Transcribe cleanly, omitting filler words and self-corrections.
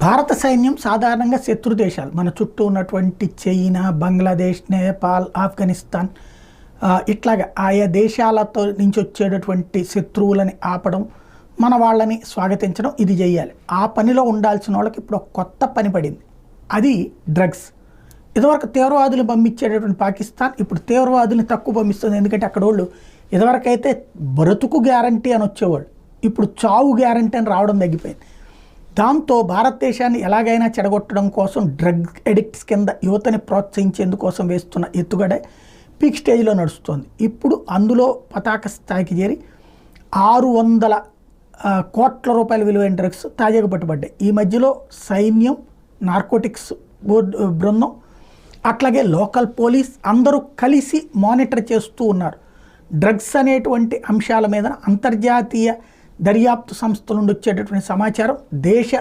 భారత సైన్యం సాధారణంగా శత్రు దేశాలు మన చుట్టూ ఉన్నటువంటి చైనా, బంగ్లాదేశ్, నేపాల్, ఆఫ్ఘనిస్తాన్ ఇట్లాగా ఆయా దేశాలతో నుంచి వచ్చేటటువంటి శత్రువులని ఆపడం, మన వాళ్ళని స్వాగతించడం ఇది చేయాలి. ఆ పనిలో ఉండాల్సిన వాళ్ళకి ఇప్పుడు ఒక కొత్త పని పడింది. అది డ్రగ్స్. ఇదివరకు తీవ్రవాదులు పంపించేటటువంటి పాకిస్తాన్ ఇప్పుడు తీవ్రవాదుల్ని తక్కువ పంపిస్తుంది. ఎందుకంటే అక్కడ వాళ్ళు ఇదివరకైతే బ్రతుకు గ్యారంటీ అని వచ్చేవాళ్ళు, ఇప్పుడు చావు గ్యారంటీ అని రావడం తగ్గిపోయింది. దాంతో భారతదేశాన్ని ఎలాగైనా చెడగొట్టడం కోసం డ్రగ్ ఎడిక్ట్స్ కింద యువతని ప్రోత్సహించేందుకోసం వేస్తున్న ఎత్తుగడే పీక్ స్టేజ్లో నడుస్తుంది. ఇప్పుడు అందులో పతాక స్థాయికి చేరి 600 కోట్ల రూపాయల విలువైన డ్రగ్స్ తాజాగా పట్టుబడ్డాయి. ఈ మధ్యలో సైన్యం, నార్కోటిక్స్ బోర్డు బృందం, అట్లాగే లోకల్ పోలీస్ అందరూ కలిసి మానిటర్ చేస్తూ ఉన్నారు. డ్రగ్స్ అనేటువంటి అంశాల మీద అంతర్జాతీయ దర్యాప్తు సంస్థల నుండి వచ్చేటటువంటి సమాచారం దేశ